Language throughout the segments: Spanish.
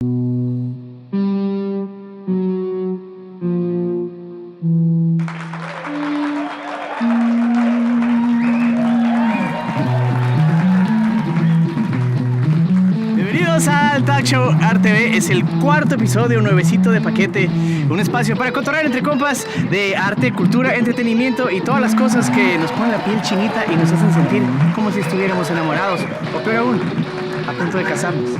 Bienvenidos al Talk Show ArtV. Es el cuarto episodio, nuevecito de paquete. Un espacio para cotorrear entre compas de arte, cultura, entretenimiento y todas las cosas que nos ponen la piel chinita y nos hacen sentir como si estuviéramos enamorados. O peor aún, a punto de casarnos.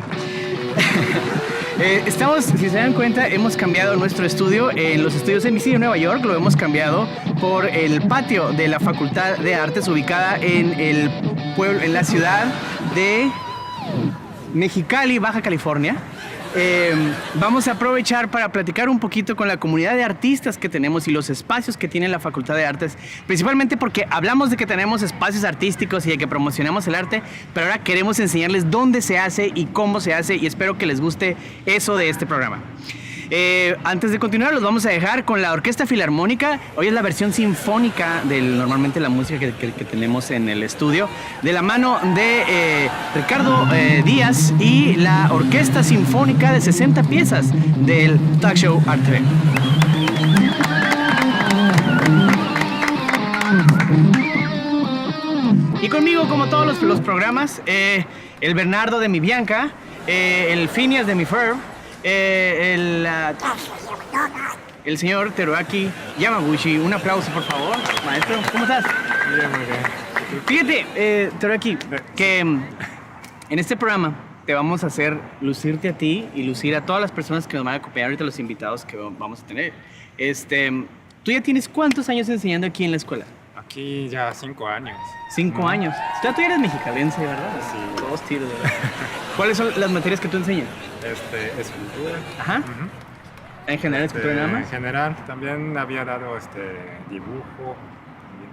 Si se dan cuenta, hemos cambiado nuestro estudio. En los estudios MIC de Nueva York lo hemos cambiado por el patio de la Facultad de Artes, ubicada en el pueblo, en la ciudad de Mexicali, Baja California. Vamos a aprovechar para platicar un poquito con la comunidad de artistas que tenemos y los espacios que tiene la Facultad de Artes, principalmente porque hablamos de que tenemos espacios artísticos y de que promocionamos el arte, pero ahora queremos enseñarles dónde se hace y cómo se hace, y espero que les guste eso de este programa. Antes de continuar, los vamos a dejar con la Orquesta Filarmónica. Hoy es la versión sinfónica de normalmente la música que tenemos en el estudio, de la mano de Ricardo Díaz y la Orquesta Sinfónica de 60 piezas del Talk Show ArtV. Y conmigo, como todos los programas, el Bernardo de mi Bianca, el Phineas de mi Ferb, el señor Teruaki Yamaguchi. Un aplauso, por favor, maestro. ¿Cómo estás? Bien, muy bien. Fíjate, Teruaki, que en este programa te vamos a hacer lucirte a ti y lucir a todas las personas que nos van a acompañar ahorita, los invitados que vamos a tener. ¿Tú ya tienes cuántos años enseñando aquí en la escuela? Aquí ya 5 años. 5 años. Tú eres mexicalense, ¿verdad? Sí. Todos tiros, ¿verdad? ¿Cuáles son las materias que tú enseñas? Escultura. Ajá. ¿En general escultura nada más? En general, también había dado dibujo, también,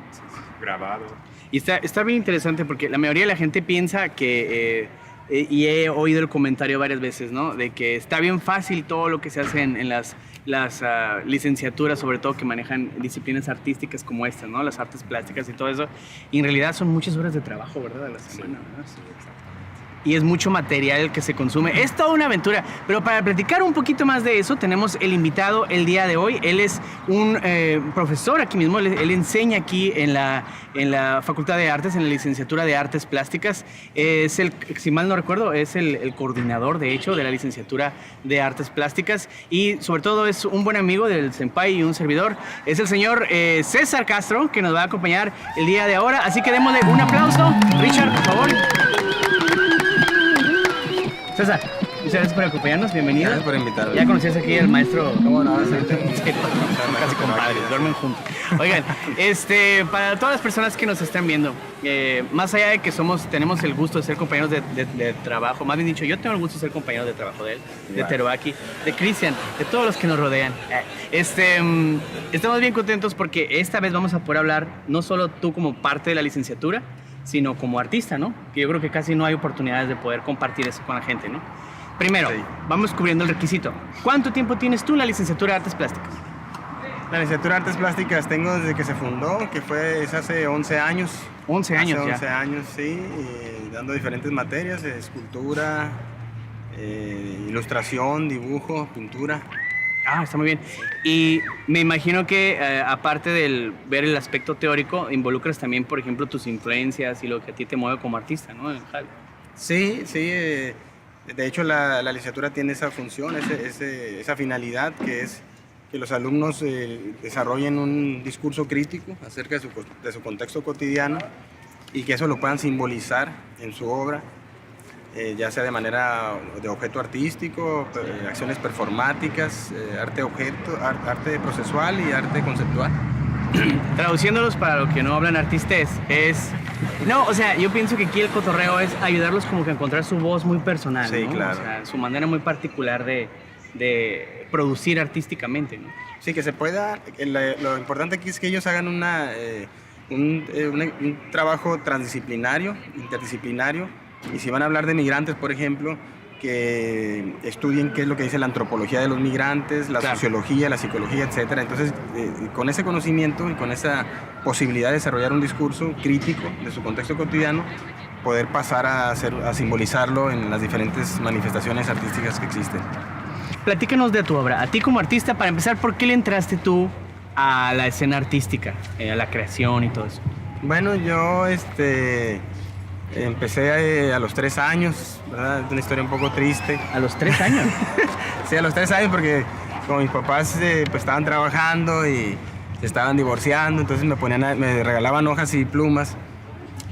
grabado. Y está bien interesante porque la mayoría de la gente piensa que, y he oído el comentario varias veces, ¿no? De que está bien fácil todo lo que se hace en las licenciaturas, sobre todo que manejan disciplinas artísticas como estas, ¿no? Las artes plásticas y todo eso. Y en realidad son muchas horas de trabajo, ¿verdad? A la semana, ¿verdad? Sí, exactamente. Y es mucho material que se consume. Es toda una aventura. Pero para platicar un poquito más de eso, tenemos el invitado el día de hoy. Él es un profesor aquí mismo. Él enseña aquí en la Facultad de Artes, en la licenciatura de Artes Plásticas. Si mal no recuerdo, es el coordinador, de hecho, de la licenciatura de Artes Plásticas. Y sobre todo es un buen amigo del senpai y un servidor. Es el señor César Castro, que nos va a acompañar el día de ahora. Así que démosle un aplauso. Richard, por favor. César, muchas gracias por acompañarnos, bienvenido. Gracias por invitarme. Ya conocías aquí al maestro. ¿Cómo no? Sí, casi compadres, duermen juntos. Oigan, para todas las personas que nos están viendo, más allá de que tenemos el gusto de ser compañeros de trabajo, más bien dicho, yo tengo el gusto de ser compañero de trabajo de él, de Teruaki, de Cristian, de todos los que nos rodean. Estamos bien contentos porque esta vez vamos a poder hablar, no solo tú como parte de la licenciatura, sino como artista, ¿no? Que yo creo que casi no hay oportunidades de poder compartir eso con la gente, ¿no? Primero, sí, vamos cubriendo el requisito. ¿Cuánto tiempo tienes tú en la licenciatura de Artes Plásticas? La licenciatura de Artes Plásticas tengo desde que se fundó, que es hace 11 años. 11 años hace ya. 11 años, sí, dando diferentes materias, escultura, ilustración, dibujo, pintura. Ah, está muy bien. Y me imagino que aparte del ver el aspecto teórico, involucras también, por ejemplo, tus influencias y lo que a ti te mueve como artista, ¿no? Sí, sí. De hecho, la licenciatura tiene esa función, esa finalidad, que es que los alumnos desarrollen un discurso crítico acerca de su contexto cotidiano y que eso lo puedan simbolizar en su obra. Ya sea de manera de objeto artístico, acciones performáticas, arte procesual y arte conceptual. Traduciéndolos para los que no hablan artistés, yo pienso que aquí el cotorreo es ayudarlos como que a encontrar su voz muy personal, sí, ¿no? Claro. O sea, su manera muy particular de producir artísticamente, ¿no? Sí, que se pueda. Lo importante aquí es que ellos hagan un trabajo transdisciplinario, interdisciplinario. Y si van a hablar de migrantes, por ejemplo, que estudien qué es lo que dice la antropología de los migrantes, la sociología, la psicología, etc. Entonces, con ese conocimiento y con esa posibilidad de desarrollar un discurso crítico de su contexto cotidiano, poder pasar a simbolizarlo en las diferentes manifestaciones artísticas que existen. Platícanos de tu obra. A ti como artista, para empezar, ¿por qué le entraste tú a la escena artística, a la creación y todo eso? Bueno, yo empecé a los 3 años, ¿verdad? Es una historia un poco triste. ¿A los 3 años? Sí, a los 3 años, porque como mis papás pues, estaban trabajando y se estaban divorciando, entonces me regalaban hojas y plumas.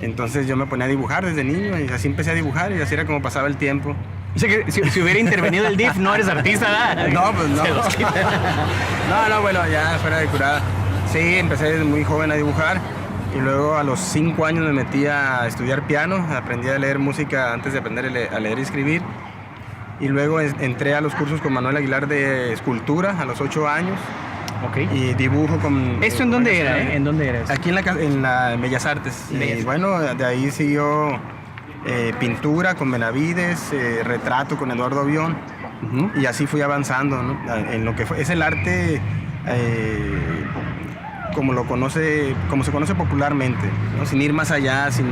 Entonces yo me ponía a dibujar desde niño y así empecé a dibujar y así era como pasaba el tiempo. O sea que si hubiera intervenido el DIF, no eres artista, ¿verdad? No, pues no. No, bueno, ya fuera de curada. Sí, empecé desde muy joven a dibujar y luego a los 5 años me metí a estudiar piano, aprendí a leer música antes de aprender a leer y escribir. Y luego entré a los cursos con Manuel Aguilar de escultura a los 8 años. Okay. Y dibujo con... ¿Esto en dónde era? ¿En dónde era eso? Aquí en la Bellas Artes. Y bueno, de ahí siguió pintura con Benavides, retrato con Eduardo Avión. Y así fui avanzando, ¿no? En lo que es el arte como se conoce popularmente, ¿no? Sin ir más allá, sin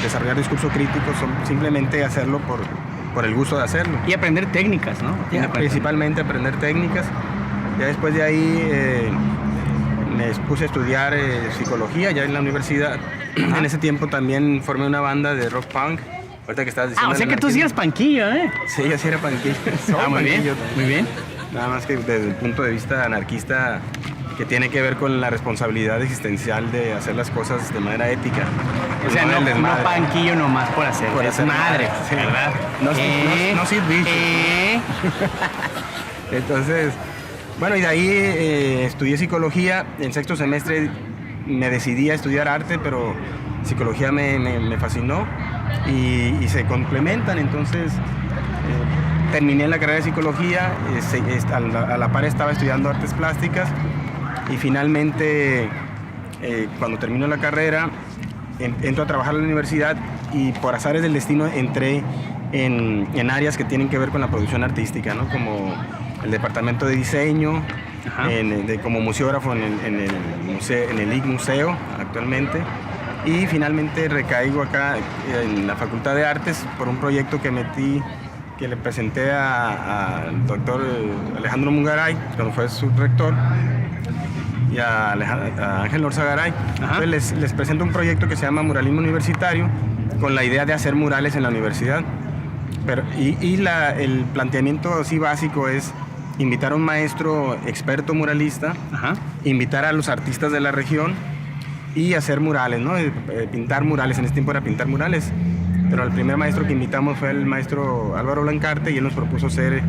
desarrollar discurso crítico, simplemente hacerlo por el gusto de hacerlo. Y aprender técnicas, ¿no? Principalmente aprender técnicas. Ya después de ahí me puse a estudiar psicología ya en la universidad. En ese tiempo también formé una banda de rock punk. Ahorita que estabas diciendo... o sea que tú sí eras panquillo, ¿eh? Sí, yo sí era panquillo. Muy bien, muy bien. Nada más que desde el punto de vista anarquista, que tiene que ver con la responsabilidad existencial de hacer las cosas de manera ética. O sea, no panquillo nomás por hacer. Por hacer madre, sí. ¿verdad? No Sid Vicious. Entonces, bueno, y de ahí estudié psicología. En 6º semestre me decidí a estudiar arte, pero psicología me fascinó y se complementan. Entonces, terminé la carrera de psicología, a la par estaba estudiando artes plásticas y finalmente, cuando termino la carrera, entro a trabajar en la universidad y por azares del destino entré en áreas que tienen que ver con la producción artística, ¿no? Como el departamento de diseño, como museógrafo en el IC Museo actualmente, y finalmente recaigo acá en la Facultad de Artes por un proyecto que le presenté al doctor Alejandro Mungaray, cuando fue su rector, y a Ángel Orzagaray. Entonces les presento un proyecto que se llama Muralismo Universitario, con la idea de hacer murales en la universidad. El planteamiento así básico es invitar a un maestro experto muralista, invitar a los artistas de la región y hacer murales, ¿no? Pintar murales. En ese tiempo era pintar murales, pero el primer maestro que invitamos fue el maestro Álvaro Blancarte y él nos propuso hacer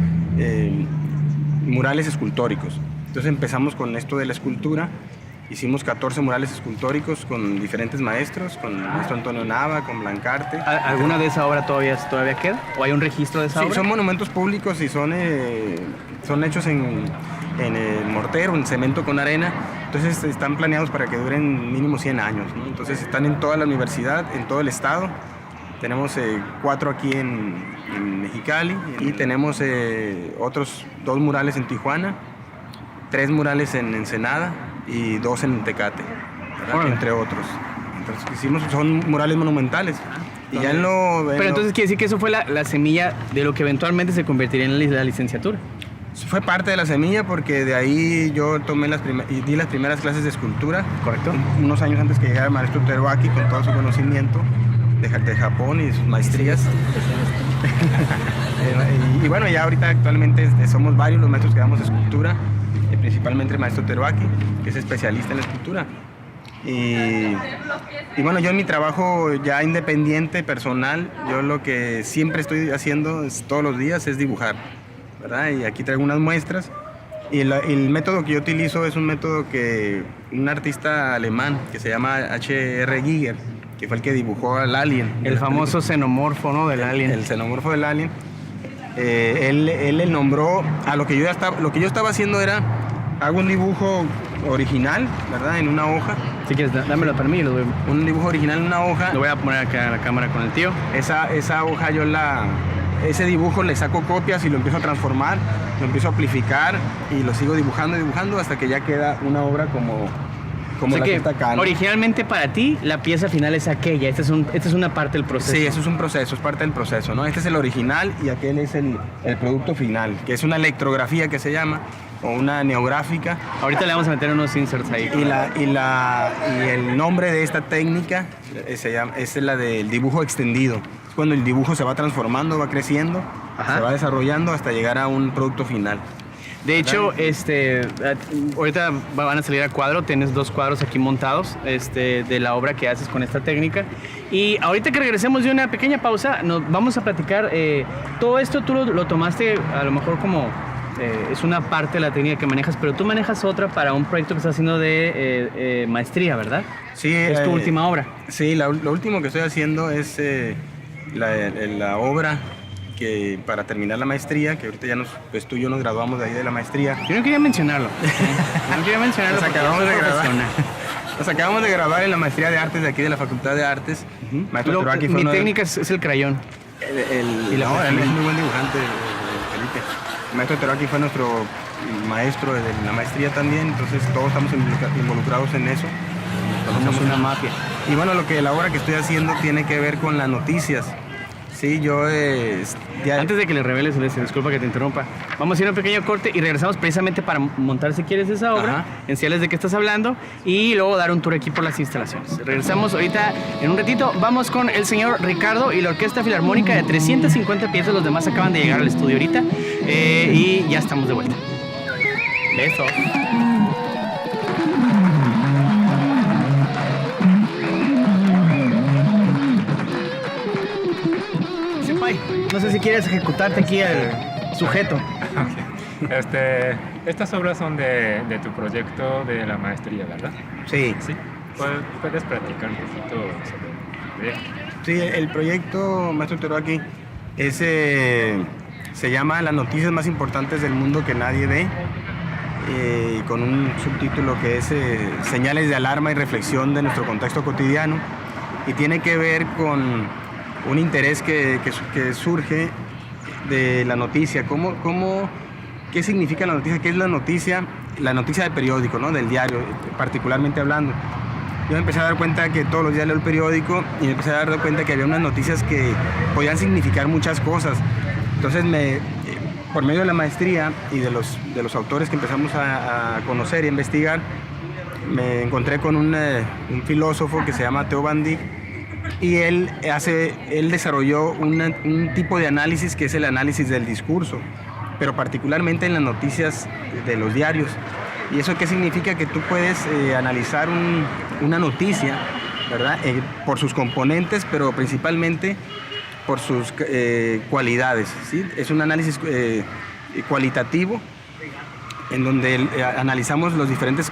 murales escultóricos. Entonces empezamos con esto de la escultura, hicimos 14 murales escultóricos con diferentes maestros, con el maestro Antonio Nava, con Blancarte. ¿Alguna de esa obra todavía queda? ¿O hay un registro de esa obra? Sí, son monumentos públicos y son hechos en mortero, en cemento con arena. Entonces están planeados para que duren mínimo 100 años, ¿no? Entonces están en toda la universidad, en todo el estado. Tenemos 4 aquí en Mexicali y tenemos otros 2 murales en Tijuana, 3 murales en Ensenada y 2 en Tecate, entre otros. Entonces son murales monumentales. Y ya Pero entonces quiere decir que eso fue la semilla de lo que eventualmente se convertiría en la licenciatura. Fue parte de la semilla porque de ahí yo tomé di las primeras clases de escultura. Correcto. Unos años antes que llegara el maestro Teruaki con todo su conocimiento de Japón y sus maestrías. Y bueno, ya ahorita actualmente somos varios los maestros que damos escultura, principalmente el maestro Teruaki, que es especialista en la escultura. Y bueno, yo en mi trabajo ya independiente, personal, yo lo que siempre estoy haciendo todos los días es dibujar, ¿verdad? Y aquí traigo unas muestras. Y el método que yo utilizo es un método que un artista alemán que se llama H.R. Giger, que fue el que dibujó al Alien. El famoso xenomorfo, ¿no? Del Alien. El xenomorfo del Alien. Él le nombró a lo que yo estaba haciendo era, hago un dibujo original, ¿verdad? En una hoja. Si quieres, dámelo para mí y lo doy. Un dibujo original en una hoja. Lo voy a poner acá en la cámara con el tío. Esa hoja ese dibujo le saco copias y lo empiezo a transformar, lo empiezo a amplificar y lo sigo dibujando hasta que ya queda una obra como como O sea la que que está acá, ¿no? originalmente para ti la pieza final es aquella, esta es una parte del proceso. Sí, eso es un proceso, es parte del proceso, ¿no? Este es el original y aquel es el producto final, que es una electrografía que se llama, o una neográfica. Ahorita le vamos a meter unos inserts ahí. Y el nombre de esta técnica es la del dibujo extendido. Es cuando el dibujo se va transformando, va creciendo, Ajá. se va desarrollando hasta llegar a un producto final. De hecho, ahorita van a salir a cuadro, tienes 2 cuadros aquí montados de la obra que haces con esta técnica. Y ahorita que regresemos de una pequeña pausa, nos vamos a platicar. Todo esto tú lo tomaste a lo mejor como es una parte de la técnica que manejas, pero tú manejas otra para un proyecto que estás haciendo de maestría, ¿verdad? Sí, Es tu última obra. Sí, lo último que estoy haciendo es la obra que para terminar la maestría, que ahorita ya pues tú y yo nos graduamos de ahí de la maestría. Yo no quería mencionarlo. No quería mencionarlo Nos porque acabamos yo soy de graduar. profesional. Nos acabamos de graduar en la maestría de artes de aquí de la Facultad de Artes. Maestro Teruaki fue Mi uno de- técnica es el crayón. Y la no, él pluma. es muy buen dibujante, Felipe. El maestro Teruaki fue nuestro maestro de la maestría también, entonces todos estamos involucrados en eso. Somos una mafia. Y bueno, la obra que estoy haciendo tiene que ver con las noticias. Sí, yo ya... Antes de que le reveles, Celeste, disculpa que te interrumpa. Vamos a ir a un pequeño corte y regresamos precisamente para montar, si quieres, esa obra, Ajá. enseñarles de qué estás hablando y luego dar un tour aquí por las instalaciones. Regresamos ahorita en un ratito. Vamos con el señor Ricardo y la Orquesta Filarmónica de 350 piezas. Los demás acaban de llegar al estudio ahorita y ya estamos de vuelta. Besos. Senpai, no sé si quieres ejecutarte aquí al sujeto. Estas obras son de tu proyecto de la maestría, ¿verdad? Sí, Sí. ¿Puedes platicar un poquito sobre el proyecto? sí, el proyecto Maestro Teruaki se llama Las noticias más importantes del mundo que nadie ve, con un subtítulo que es Señales de alarma y reflexión de nuestro contexto cotidiano, y tiene que ver con un interés que surge de la noticia. ¿Qué significa la noticia? ¿Qué es la noticia? La noticia de periódico, ¿no? Del diario, particularmente hablando. Yo me empecé a dar cuenta que todos los días leo el periódico y me empecé a dar cuenta que había unas noticias que podían significar muchas cosas. Entonces, por medio de la maestría y de los autores que empezamos a conocer y a investigar, me encontré con un filósofo que se llama Theo van Dyck, y él desarrolló un tipo de análisis que es el análisis del discurso, pero particularmente en las noticias de los diarios. ¿Y eso qué significa? Que tú puedes analizar una noticia, ¿verdad? Por sus componentes, pero principalmente por sus cualidades, ¿sí? Es un análisis cualitativo en donde analizamos los diferentes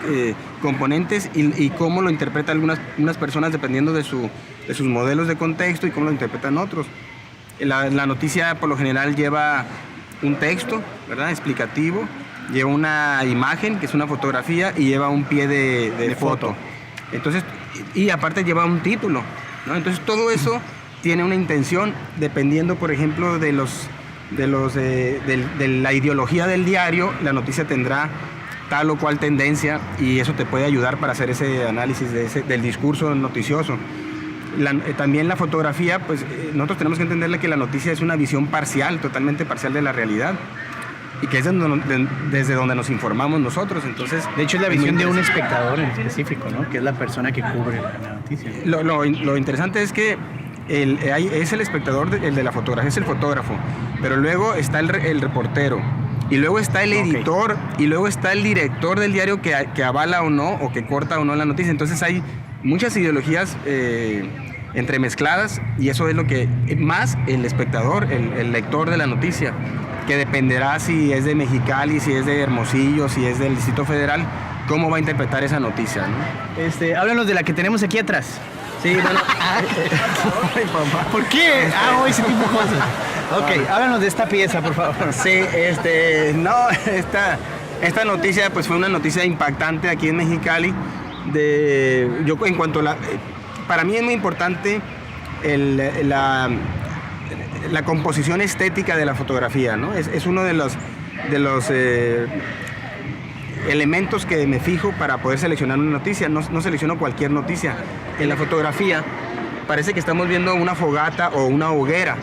componentes y cómo lo interpretan unas personas dependiendo de sus modelos de contexto y cómo lo interpretan otros. La noticia por lo general lleva un texto, ¿verdad? Explicativo, lleva una imagen, que es una fotografía, y lleva un pie de foto. Entonces, y aparte lleva un título, ¿no? Entonces todo eso tiene una intención dependiendo, por ejemplo, de la ideología del diario. La noticia tendrá tal o cual tendencia y eso te puede ayudar para hacer ese análisis del discurso noticioso. También la fotografía, pues nosotros tenemos que entenderle que la noticia es una visión parcial, totalmente parcial de la realidad, y que es desde donde nos informamos nosotros. Entonces, De hecho, es la visión de un interesante. espectador en específico, ¿no? Que es la persona que cubre la noticia. Lo interesante es que es el espectador, el de la fotografía es el fotógrafo, pero luego está el reportero, y luego está el editor, y luego está el director del diario que avala o no, o que corta o no la noticia. Entonces hay muchas ideologías entremezcladas, y eso es lo que más el espectador, el lector de la noticia, que dependerá si es de Mexicali, si es de Hermosillo, si es del Distrito Federal, cómo va a interpretar esa noticia, ¿no? Háblanos de la que tenemos aquí atrás. Sí, bueno. ¿Por qué? Hago ese tipo de cosas. Ok, háblanos de esta pieza, por favor. Sí, esta noticia pues fue una noticia impactante aquí en Mexicali. Para mí es muy importante la composición estética de la fotografía, ¿no? Es uno de los elementos que me fijo para poder seleccionar una noticia. No selecciono cualquier noticia. En la fotografía parece que estamos viendo una fogata o una hoguera.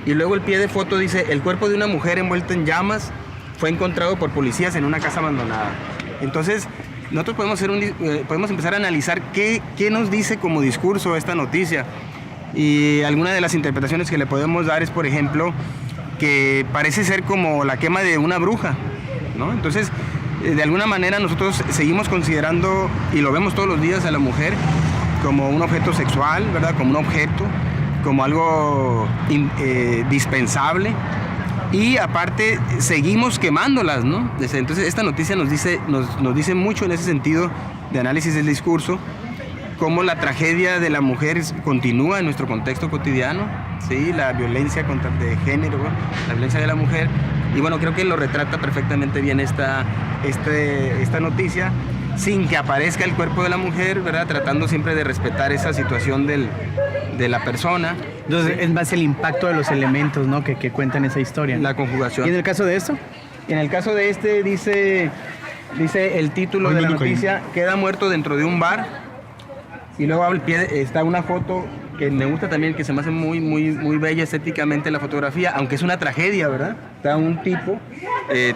Y luego el pie de foto dice: el cuerpo de una mujer envuelta en llamas fue encontrado por policías en una casa abandonada. Entonces, nosotros podemos empezar a analizar qué nos dice como discurso esta noticia. Y alguna de las interpretaciones que le podemos dar es, por ejemplo, que parece ser como la quema de una bruja, ¿no? Entonces, de alguna manera nosotros seguimos considerando, y lo vemos todos los días, a la mujer como un objeto sexual, ¿verdad? Como un objeto, como algo dispensable. Y aparte seguimos quemándolas, ¿no? Entonces esta noticia nos dice mucho en ese sentido de análisis del discurso, cómo la tragedia de la mujer continúa en nuestro contexto cotidiano, ¿sí? La violencia de género, la violencia de la mujer. Y bueno, creo que lo retrata perfectamente bien esta noticia, sin que aparezca el cuerpo de la mujer, ¿verdad? Tratando siempre de respetar esa situación de la persona. Entonces, es más el impacto de los elementos, ¿no? que cuentan esa historia. La conjugación. ¿Y en el caso de esto? En el caso de este dice el título de la noticia: queda muerto dentro de un bar. Y luego al pie está una foto que me gusta también, que se me hace muy, muy, muy bella estéticamente la fotografía, aunque es una tragedia, ¿verdad? Está un tipo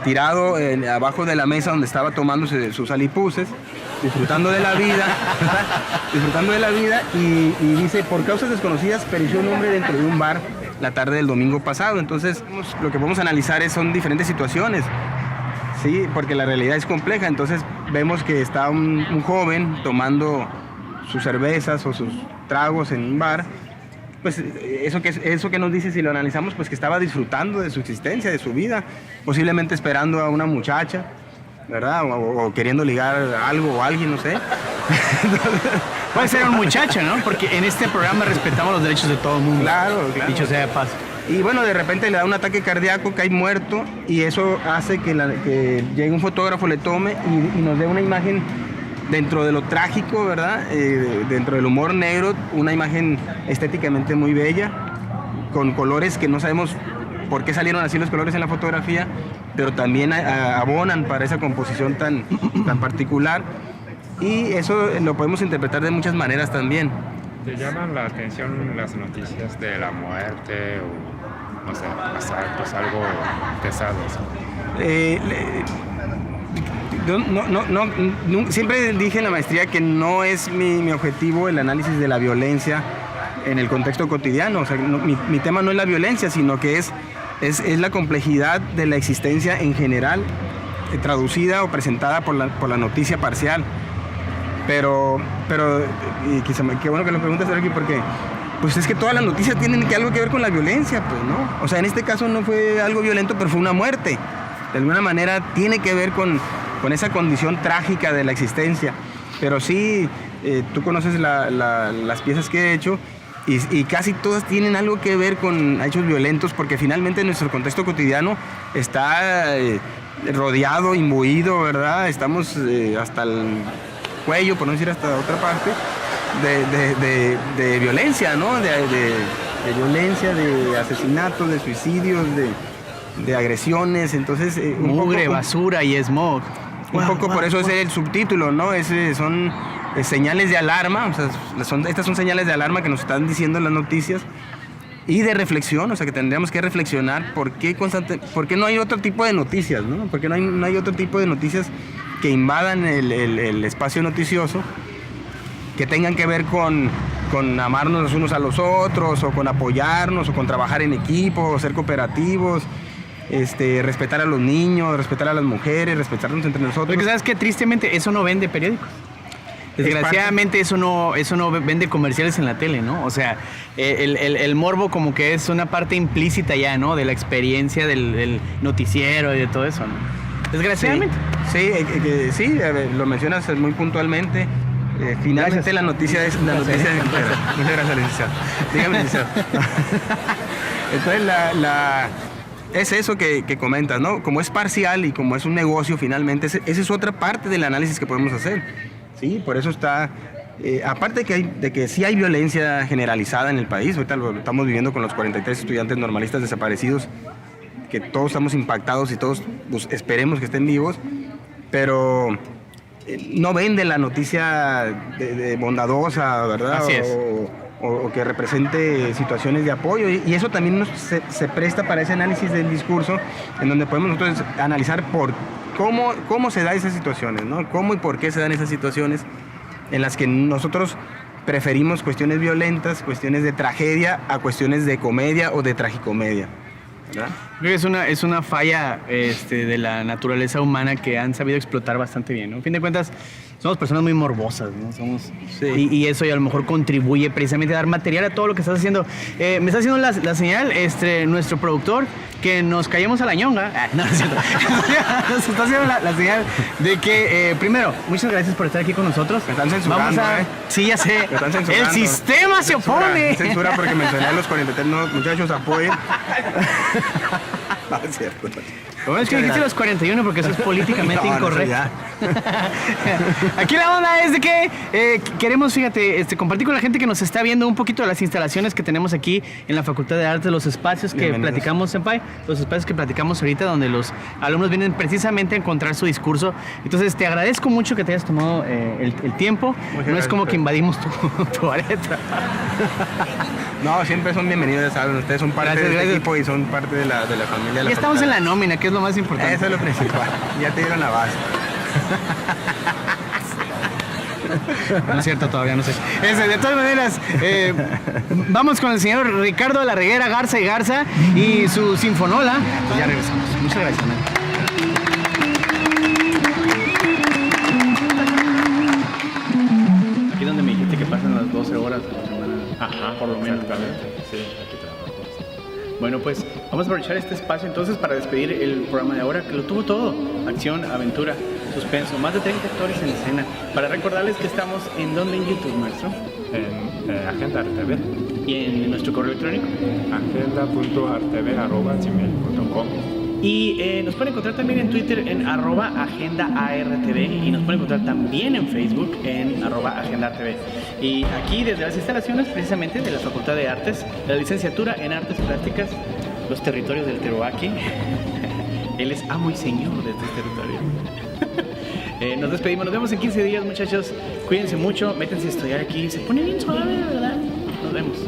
tirado abajo de la mesa donde estaba tomándose sus alipuses, disfrutando de la vida, y dice: por causas desconocidas pereció un hombre dentro de un bar la tarde del domingo pasado. Entonces, lo que vamos a analizar son diferentes situaciones, ¿sí? Porque la realidad es compleja. Entonces, vemos que está un joven tomando sus cervezas o sus tragos en un bar. Pues eso que nos dice, si lo analizamos, pues que estaba disfrutando de su existencia, de su vida, posiblemente esperando a una muchacha, ¿verdad? O queriendo ligar algo o alguien, no sé. Puede ser un muchacho, ¿no? Porque en este programa respetamos los derechos de todo el mundo. Claro. Dicho sea de paso. Y bueno, de repente le da un ataque cardíaco, cae muerto, y eso hace que llegue un fotógrafo, le tome y nos dé una imagen dentro de lo trágico, ¿verdad? Dentro del humor negro, una imagen estéticamente muy bella, con colores que no sabemos por qué salieron así los colores en la fotografía, pero también abonan para esa composición tan particular. Y eso lo podemos interpretar de muchas maneras también. ¿Te llaman la atención las noticias de la muerte o, no sé, asaltos, algo pesados? Siempre dije en la maestría que no es mi objetivo el análisis de la violencia en el contexto cotidiano. O sea, mi tema no es la violencia, sino que es la complejidad de la existencia en general, traducida o presentada por la noticia parcial. Pero qué bueno que lo preguntas, Sergio, porque pues es que todas las noticias tienen algo que ver con la violencia, pues, ¿no? O sea, en este caso no fue algo violento, pero fue una muerte. De alguna manera tiene que ver con esa condición trágica de la existencia. Pero sí, tú conoces las piezas que he hecho y casi todas tienen algo que ver con hechos violentos, porque finalmente nuestro contexto cotidiano está rodeado, imbuido, ¿verdad? Estamos hasta el cuello, por no decir hasta otra parte, de violencia, ¿no? De violencia, de asesinatos, de suicidios, de agresiones. Entonces, mugre, basura y smog. Un poco por eso es el subtítulo, ¿no? Son señales de alarma, o sea, estas son señales de alarma que nos están diciendo las noticias, y de reflexión, o sea, que tendríamos que reflexionar por qué no hay otro tipo de noticias, ¿no? Por qué no hay otro tipo de noticias que invadan el espacio noticioso, que tengan que ver con amarnos los unos a los otros, o con apoyarnos, o con trabajar en equipo, o ser cooperativos, respetar a los niños, respetar a las mujeres, respetarnos entre nosotros. Porque sabes que tristemente eso no vende periódicos. Desgraciadamente eso no vende comerciales en la tele, ¿no? O sea, el morbo como que es una parte implícita ya, ¿no? De la experiencia del noticiero y de todo eso, ¿no? Desgraciadamente. Sí, lo mencionas muy puntualmente. Finalmente gracias. La noticia es la noticia de muchas gracias, licenciado. Dígame, licenciado. Entonces es eso que comentas, ¿no? Como es parcial y como es un negocio, finalmente esa es otra parte del análisis que podemos hacer. Sí, por eso está, aparte de que sí hay violencia generalizada en el país, ahorita lo estamos viviendo con los 43 estudiantes normalistas desaparecidos, que todos estamos impactados y todos pues, esperemos que estén vivos. pero no vende la noticia de bondadosa, ¿verdad? Así es. O que represente situaciones de apoyo, y eso también se presta para ese análisis del discurso, en donde podemos nosotros analizar cómo se dan esas situaciones, ¿no? Cómo y por qué se dan esas situaciones en las que nosotros preferimos cuestiones violentas, cuestiones de tragedia, a cuestiones de comedia o de tragicomedia, ¿verdad? Creo que es una falla de la naturaleza humana que han sabido explotar bastante bien, ¿no? A fin de cuentas, somos personas muy morbosas, ¿no? Sí. Y eso ya a lo mejor contribuye precisamente a dar material a todo lo que estás haciendo. Me está haciendo la señal nuestro productor que nos callemos a la ñonga. No, es cierto. Nos está haciendo la señal de que, primero, muchas gracias por estar aquí con nosotros. Me están censurando, Sí, ya sé. Me están censurando. El sistema se opone. Censura porque mencioné a los 43, no, muchachos, apoyen. No, es cierto. Lo bueno es que dijiste los 41 porque eso es políticamente No, incorrecto. no, Aquí la onda es de que queremos, fíjate, compartir con la gente que nos está viendo un poquito de las instalaciones que tenemos aquí en la Facultad de Artes, los espacios que Bienvenidos. platicamos, Senpai, los espacios que platicamos ahorita donde los alumnos vienen precisamente a encontrar su discurso. Entonces, te agradezco mucho que te hayas tomado el tiempo. No es como que invadimos tu areta. No, siempre son bienvenidos, ya saben, ustedes son parte Gracias, de este gracias. equipo y son parte de la familia de la Ya estamos facultad. en la nómina, que es lo más importante. Eso es lo principal, ya te dieron la base. No es cierto, todavía no sé. De todas maneras, vamos con el señor Ricardo de la Reguera Garza y Garza y su Sinfonola. Pues ya regresamos. Muchas gracias, man. Aquí donde me dijiste que pasan las 12 horas a la semana. Ajá, por lo menos. exactamente. Sí, aquí trabajamos. Bueno, pues vamos a aprovechar este espacio entonces para despedir el programa de ahora, que lo tuvo todo: acción, aventura, suspenso, más de 30 actores en escena. Para recordarles que estamos en donde en YouTube, maestro, En Agenda RTV, y en nuestro correo electrónico. agenda.artv@gmail.com. Y nos pueden encontrar también en Twitter en @agendaartv, y nos pueden encontrar también en Facebook en @agendaartv. Y aquí desde las instalaciones precisamente de la Facultad de Artes, la licenciatura en Artes Plásticas, los territorios del Teroaki. Él es amo y señor de este territorio. Nos despedimos, nos vemos en 15 días, muchachos. Cuídense mucho, métanse a estudiar aquí, se pone bien suave, ¿verdad? Nos vemos.